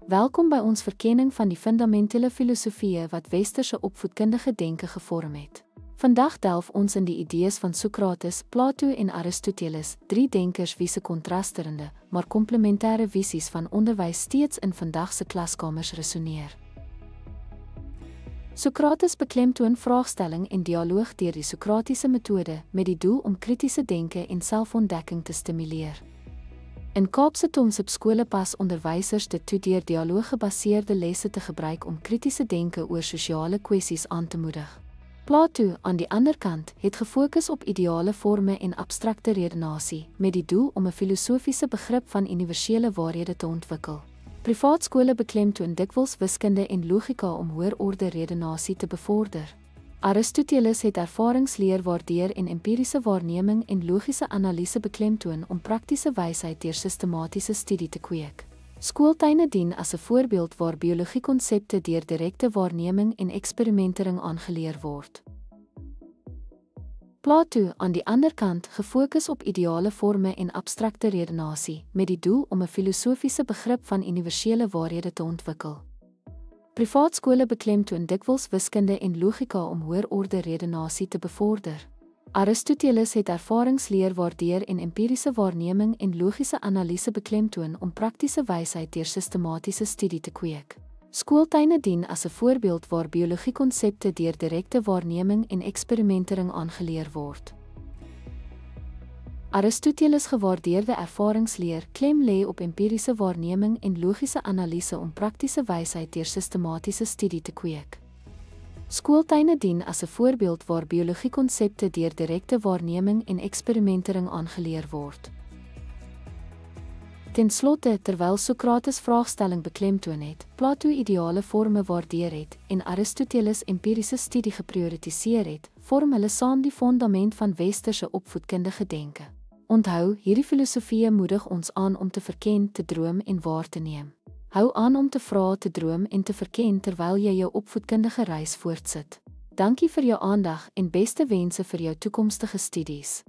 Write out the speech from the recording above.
Welkom by ons verkenning van die fundamentele filosofieë wat westerse opvoedkundige denke gevorm het. Vandag delf ons in die idees van Sokrates, Plato en Aristoteles, drie denkers wie se kontrasterende, maar komplementêre visies van onderwys steeds in vandag se klaskamers resoneer. Sokrates beklemtoon vraagstelling en dialoog deur die Sokratiese metode met die doel om kritiese denke en selfontdekking te stimuleer. In Kaapse Tomsip skole pas onderwysers dit toe deur dialooggebaseerde lesse te gebruik om kritiese denke oor sosiale kwessies aan te moedig. Plato, aan die ander kant, het gefokus op ideale forme en abstrakte redenasie, met die doel om 'n filosofiese begrip van universele waarhede te ontwikkel. Privaat skole beklemtoon dikwels wiskunde en logika om hoërorde redenasie te bevorder. Aristoteles het ervaringsleer waardeer en empiriese waarneming en logiese analise beklemtoon om praktiese wysheid deur sistematiese studie te kweek. Skooltuine dien as 'n voorbeeld waar biologiekonsepte deur direkte waarneming en eksperimentering aangeleer word. Plato, aan die ander kant, gefokus op ideale forme en abstrakte redenasie, met die doel om 'n filosofiese begrip van universele waarhede te ontwikkel. Privaat skole beklemtoon dikwels wiskunde en logika om hoërorde redenasie te bevorder. Aristoteles het ervaringsleer waardeer en empiriese waarneming en logiese analise beklemtoon om praktiese wysheid deur sistematiese studie te kweek. Skooltuine dien as 'n voorbeeld waar biologiekonsepte deur direkte waarneming en eksperimentering aangeleer word. Aristoteles gewaardeerde ervaringsleer klem lê op empiriese waarneming en logiese analise om praktiese wysheid deur sistematiese studie te kweek. Skooltuine dien as 'n voorbeeld waar biologiekonsepte deur direkte waarneming en eksperimentering aangeleer word. Ten slotte, terwyl Sokrates vraagstelling beklemtoon het, Plato ideale forme waardeer het en Aristoteles empiriese studie geprioritiseer het, vorm hulle saam die fondament van westerse opvoedkundige denke. Onthou, hierdie filosofieë moedig ons aan om te verken, te droom en waar te neem. Hou aan om te vra, te droom en te verken terwyl jy jou opvoedkundige reis voortsit. Dankie vir jou aandag en beste wense vir jou toekomstige studies.